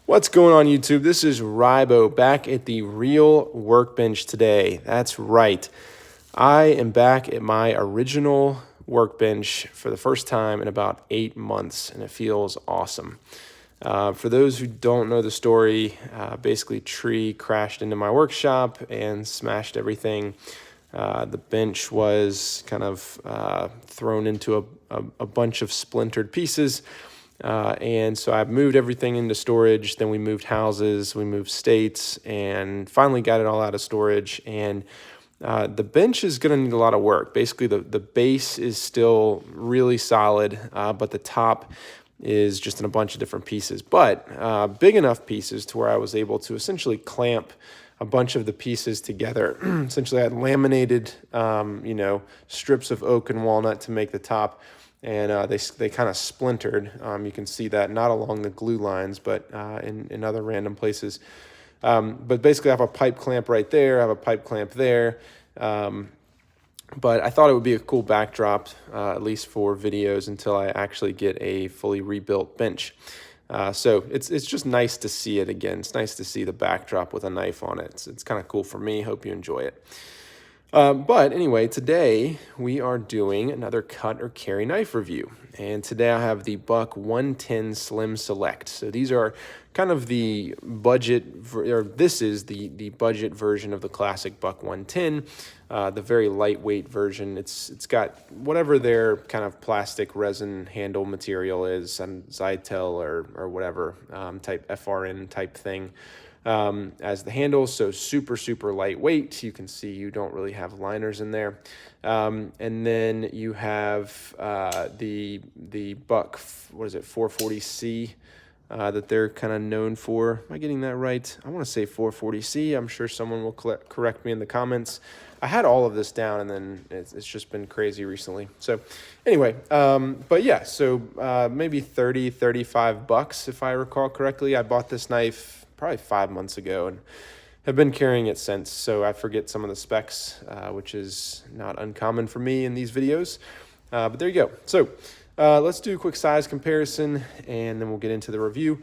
What's going on YouTube? This is Rybo back at the real workbench today. That's right. I am back at my original workbench for the first time in about 8 months, and it feels awesome. For those who don't know the story, basically tree crashed into my workshop and smashed everything. The bench was kind of thrown into a bunch of splintered pieces. And so I moved everything into storage. Then we moved houses, we moved states, and finally got it all out of storage. And the bench is going to need a lot of work. Basically, the base is still really solid, but the top is just in a bunch of different pieces. But big enough pieces to where I was able to essentially clamp a bunch of the pieces together. Essentially, I had laminated, strips of oak and walnut to make the top. And they kind of splintered. You can see that not along the glue lines, but in other random places. But basically, I have a pipe clamp right there. I have a pipe clamp there. But I thought it would be a cool backdrop, at least for videos, until I actually get a fully rebuilt bench. So it's just nice to see it again. It's nice to see the backdrop with a knife on it. It's kind of cool for me. Hope you enjoy it. But anyway, today we are doing another cut or carry knife review. And today I have the Buck 110 Slim Select. So these are kind of the budget, or this is the budget version of the classic Buck 110, the very lightweight version. It's got whatever their kind of plastic resin handle material is, and Zytel or whatever type FRN type thing. As the handles, so super lightweight. You can see you don't really have liners in there. And then you have the Buck, 440C that they're kind of known for. Am I getting that right? I want to say 440C. I'm sure someone will correct me in the comments. I had all of this down, and then it's just been crazy recently. So anyway, but yeah, so maybe 35 bucks if I recall correctly. I bought this knife probably 5 months ago and have been carrying it since. So I forget some of the specs, which is not uncommon for me in these videos. But there you go. So let's do a quick size comparison, and then we'll get into the review.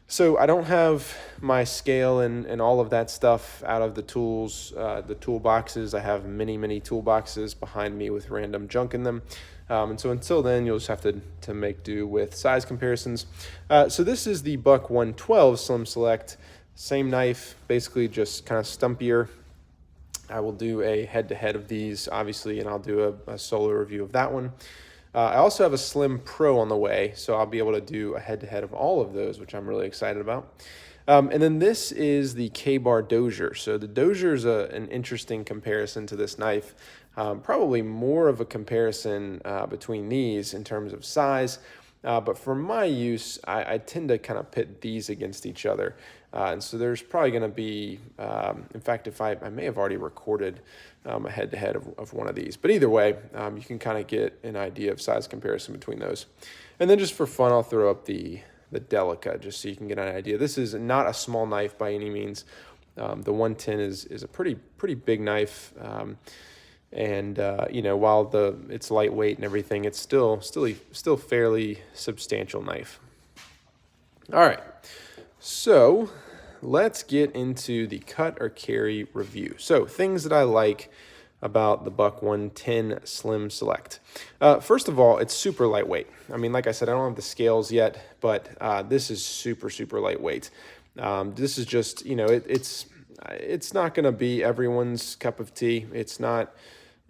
So I don't have my scale and all of that stuff out of the tools, the toolboxes. I have many toolboxes behind me with random junk in them. And so until then, you'll just have to make do with size comparisons. So this is the Buck 112 Slim Select. Same knife, basically just kind of stumpier. I will do a head-to-head of these, obviously, and I'll do a solo review of that one. I also have a Slim Pro on the way, so I'll be able to do a head-to-head of all of those, which I'm really excited about. And then this is the K-Bar Dozier. So the Dozier is an interesting comparison to this knife. Probably more of a comparison between these in terms of size. But for my use, I tend to kind of pit these against each other. And so there's probably going to be, in fact, if I may have already recorded a head-to-head of one of these. But either way, you can kind of get an idea of size comparison between those. And then just for fun, I'll throw up the Delica, just so you can get an idea. This is not a small knife by any means. The 110 is a pretty big knife. And while it's lightweight and everything, it's still fairly substantial knife. All right, so let's get into the cut or carry review. So things that I like about the Buck 110 Slim Select. First of all, it's super lightweight. I mean, like I said, I don't have the scales yet, but this is super lightweight. This is just, it's not going to be everyone's cup of tea. It's not.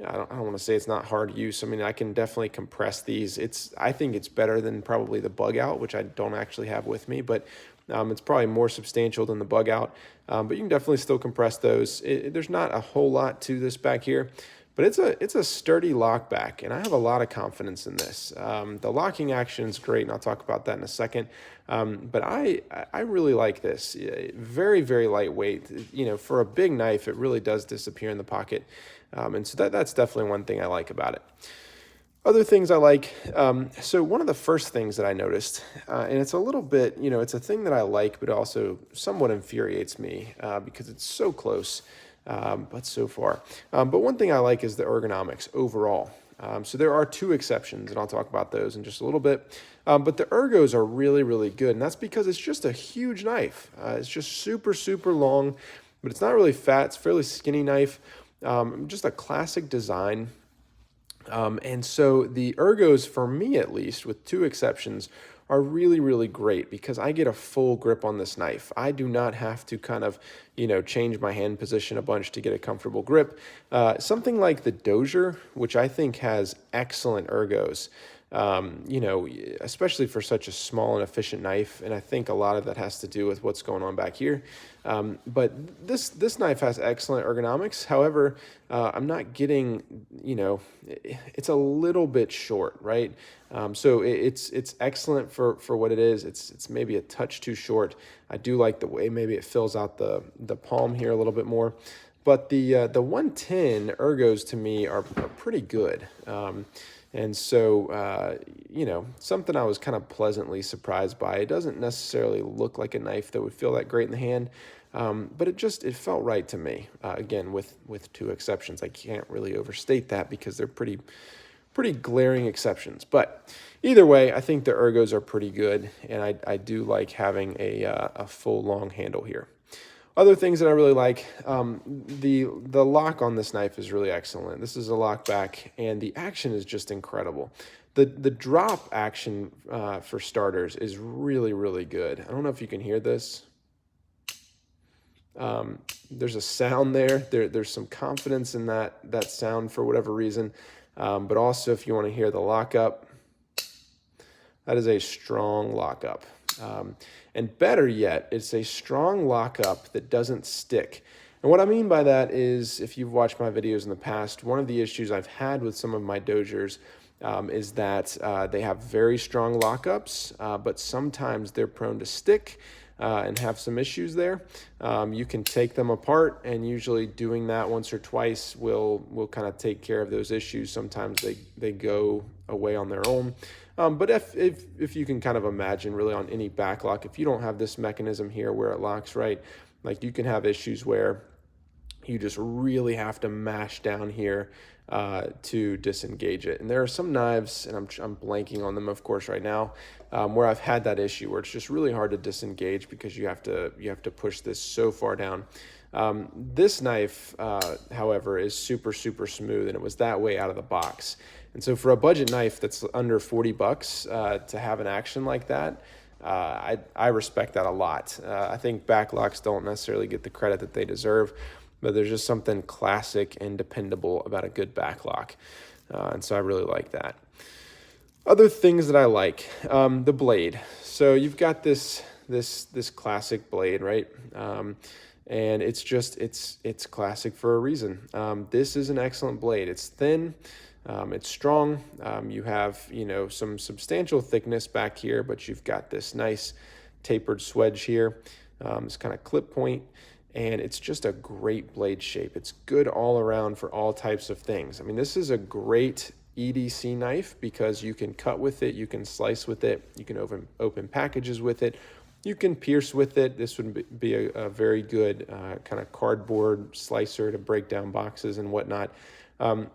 I don't want to say it's not hard use. I mean, I can definitely compress these. I think it's better than probably the Bug Out, which I don't actually have with me, but it's probably more substantial than the Bug Out. But you can definitely still compress those. There's not a whole lot to this back here, but it's a sturdy lock back, and I have a lot of confidence in this. The locking action is great, and I'll talk about that in a second. But I really like this. Very lightweight. For a big knife, it really does disappear in the pocket. And so that's definitely one thing I like about it. Other things I like, so one of the first things that I noticed, and it's a little bit, it's a thing that I like, but also somewhat infuriates me because it's so close, but so far. But one thing I like is the ergonomics overall. So there are two exceptions, and I'll talk about those in just a little bit. But the ergos are really, really good, and that's because it's just a huge knife. It's just super, super long, but it's not really fat. It's a fairly skinny knife, just a classic design. And so the ergos, for me at least, with two exceptions, are really, really great because I get a full grip on this knife. I do not have to kind of, change my hand position a bunch to get a comfortable grip. Something like the Dozier, which I think has excellent ergos, especially for such a small and efficient knife. And I think a lot of that has to do with what's going on back here. But this knife has excellent ergonomics. However, I'm not getting, it's a little bit short, right? So it's excellent for what it is. It's maybe a touch too short. I do like the way maybe it fills out the palm here a little bit more. But the 110 ergos to me are pretty good. And so, something I was kind of pleasantly surprised by. It doesn't necessarily look like a knife that would feel that great in the hand, but it felt right to me. Again, with two exceptions. I can't really overstate that because they're pretty glaring exceptions. But either way, I think the ergos are pretty good, and I do like having a full long handle here. Other things that I really like, the lock on this knife is really excellent. This is a lock back, and the action is just incredible. The drop action, for starters, is really, really good. I don't know if you can hear this. There's a sound there. There's some confidence in that sound for whatever reason. But also, if you want to hear the lockup, that is a strong lockup. And better yet, it's a strong lockup that doesn't stick. And what I mean by that is, if you've watched my videos in the past, one of the issues I've had with some of my Doziers is that they have very strong lockups, but sometimes they're prone to stick and have some issues there. You can take them apart, and usually doing that once or twice will kind of take care of those issues. Sometimes they go away on their own. But if you can kind of imagine really on any back lock, if you don't have this mechanism here where it locks right, like you can have issues where you just really have to mash down here to disengage it. And there are some knives, and I'm blanking on them, of course, right now, where I've had that issue where it's just really hard to disengage because you have to push this so far down. This knife, however, is super, super smooth, and it was that way out of the box. And so for a budget knife that's under $40 to have an action like that, I respect that a lot. I think backlocks don't necessarily get the credit that they deserve, but there's just something classic and dependable about a good backlock. And so I really like that. Other things that I like, the blade. So you've got this classic blade, right? And it's classic for a reason. This is an excellent blade. It's thin. It's strong. You have, some substantial thickness back here, but you've got this nice tapered swedge here. This kind of clip point, and it's just a great blade shape. It's good all around for all types of things. I mean, this is a great EDC knife because you can cut with it, you can slice with it, you can open packages with it, you can pierce with it. This would be a very good kind of cardboard slicer to break down boxes and whatnot.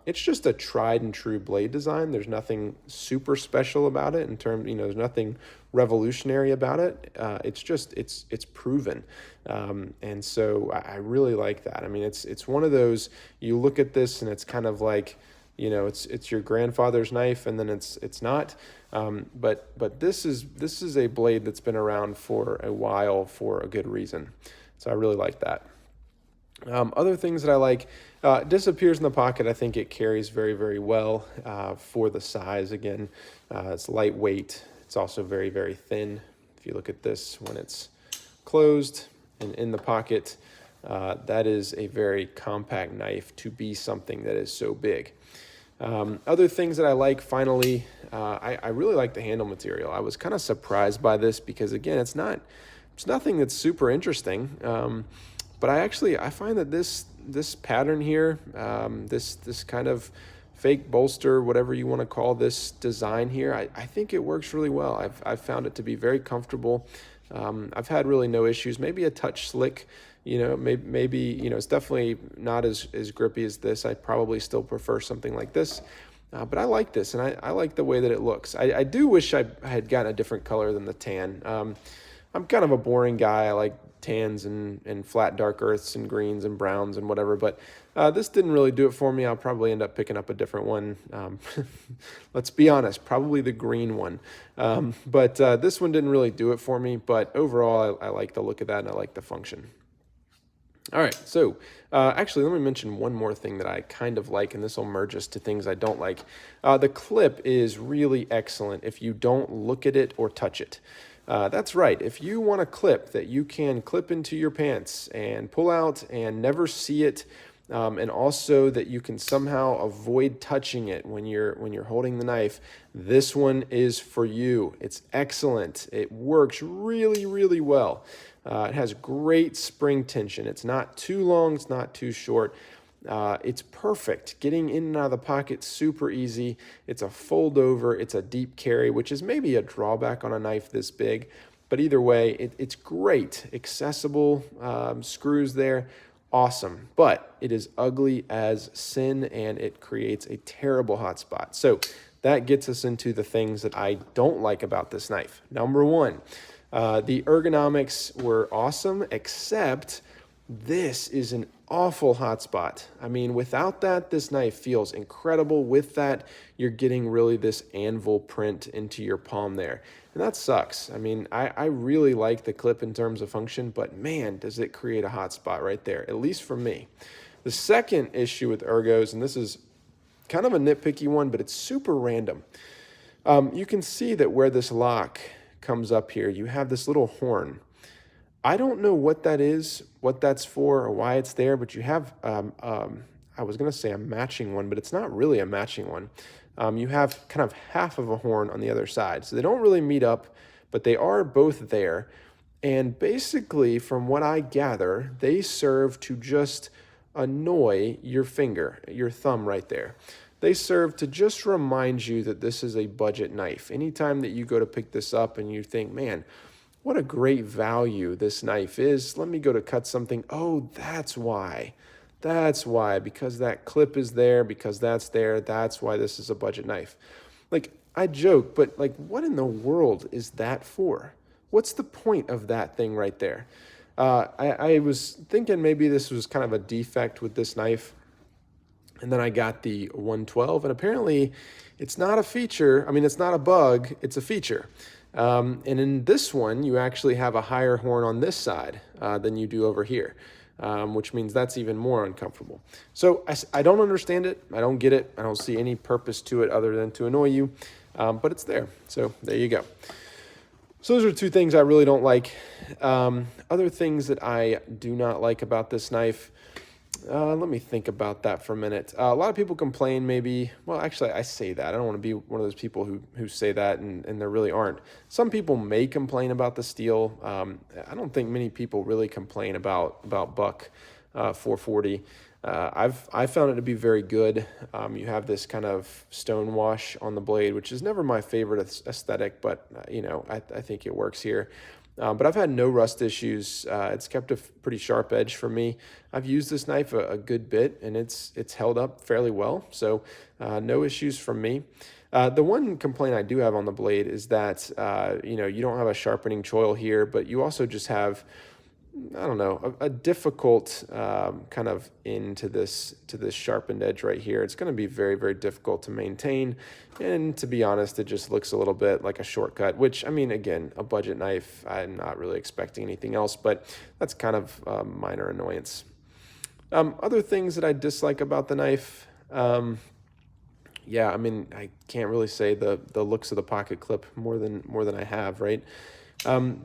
It's just a tried and true blade design. There's nothing super special about it in terms, there's nothing revolutionary about it. It's proven. And so I really like that. I mean, it's one of those, you look at this and it's kind of like, it's your grandfather's knife, and then it's not. But this is a blade that's been around for a while for a good reason. So I really like that. Other things that I like, disappears in the pocket. I think it carries very, very well for the size. Again, it's lightweight. It's also very, very thin. If you look at this when it's closed and in the pocket, that is a very compact knife to be something that is so big. Other things that I like, finally, I really like the handle material. I was kind of surprised by this because, again, it's nothing that's super interesting. But I find that this pattern here, this kind of fake bolster, whatever you want to call this design here, I think it works really well. I've found it to be very comfortable. I've had really no issues. Maybe a touch slick, maybe it's definitely not as grippy as this. I probably still prefer something like this. But I like this, and I like the way that it looks. I do wish I had gotten a different color than the tan. I'm kind of a boring guy. I like tans and flat dark earths and greens and browns and whatever, but this didn't really do it for me. I'll probably end up picking up a different one. Let's be honest, probably the green one. But this one didn't really do it for me, but overall, I like the look of that and I like the function. All right, so actually, let me mention one more thing that I kind of like, and this will merge us to things I don't like. The clip is really excellent if you don't look at it or touch it. That's right, if you want a clip that you can clip into your pants and pull out and never see it, and also that you can somehow avoid touching it when you're holding the knife, this one is for you. It's excellent. It works really, really well. It has great spring tension. It's not too long, it's not too short. It's perfect. Getting in and out of the pocket, super easy. It's a fold over, it's a deep carry, which is maybe a drawback on a knife this big. But either way, it's great. Accessible, screws there, awesome. But it is ugly as sin and it creates a terrible hot spot. So that gets us into the things that I don't like about this knife. Number one, the ergonomics were awesome, except this is an awful hot spot. I mean, without that, this knife feels incredible. With that, you're getting really this anvil print into your palm there. And that sucks. I mean, I really like the clip in terms of function, but man, does it create a hot spot right there, at least for me. The second issue with ergos, and this is kind of a nitpicky one, but it's super random. You can see that where this lock comes up here, you have this little horn. I don't know what that is, what that's for, or why it's there, but you have, I was going to say a matching one, but it's not really a matching one. You have kind of half of a horn on the other side. So they don't really meet up, but they are both there. And basically, from what I gather, they serve to just annoy your finger, your thumb right there. They serve to just remind you that this is a budget knife. Anytime that you go to pick this up and you think, man, what a great value this knife is. Let me go to cut something. Oh, that's why. That's why. Because that clip is there, because that's there. That's why this is a budget knife. Like, I joke, but like, what in the world is that for? What's the point of that thing right there? I was thinking maybe this was kind of a defect with this knife. And then I got the 112, and apparently it's not a feature. I mean, it's not a bug, it's a feature. And in this one, you actually have a higher horn on this side than you do over here, which means that's even more uncomfortable. So I don't understand it. I don't get it. I don't see any purpose to it other than to annoy you, but it's there. So there you go. So those are two things I really don't like. Other things that I do not like about this knife, let me think about that for a minute. A lot of people complain maybe, well, actually I say that. I don't want to be one of those people who say that and there really aren't. Some people may complain about the steel. I don't think many people really complain about Buck 440. I found it to be very good. You have this kind of stone wash on the blade, which is never my favorite aesthetic, but I think it works here. But I've had no rust issues. It's kept a pretty sharp edge for me. I've used this knife a good bit, and it's held up fairly well. So no issues from me. The one complaint I do have on the blade is that you don't have a sharpening choil here, but you also just have, I don't know, a difficult kind of to this sharpened edge right here. It's going to be very, very difficult to maintain. And to be honest, it just looks a little bit like a shortcut, which, I mean, again, a budget knife, I'm not really expecting anything else, but that's kind of a minor annoyance. Other things that I dislike about the knife, yeah, I mean, I can't really say the looks of the pocket clip more than I have, right?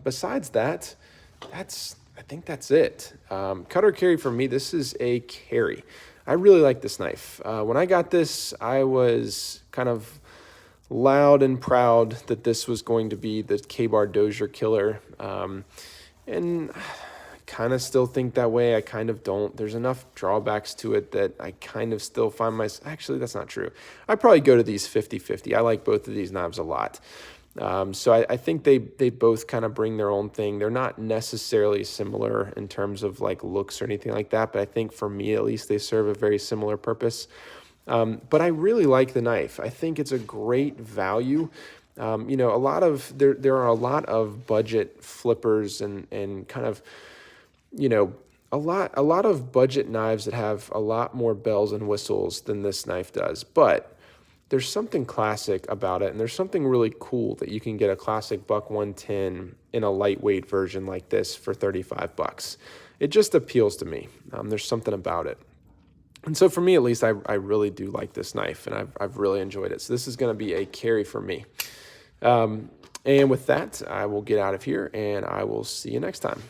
Besides that, I think that's it. Cutter carry for me, this is a carry. I really like this knife. When I got this, I was kind of loud and proud that this was going to be the K-Bar Dozier killer. And I kind of still think that way. I kind of don't. There's enough drawbacks to it that I kind of still find myself... Actually, that's not true. I probably go to these 50-50. I like both of these knives a lot. So I think they both kind of bring their own thing. They're not necessarily similar in terms of like looks or anything like that, but I think for me at least they serve a very similar purpose. But I really like the knife. I think it's a great value. A lot of there are a lot of budget flippers and kind of, you know, a lot of budget knives that have a lot more bells and whistles than this knife does. But there's something classic about it, and there's something really cool that you can get a classic Buck 110 in a lightweight version like this for 35 bucks. It just appeals to me. There's something about it. And so for me, at least, I really do like this knife, and I've really enjoyed it. So this is going to be a carry for me. And with that, I will get out of here, and I will see you next time.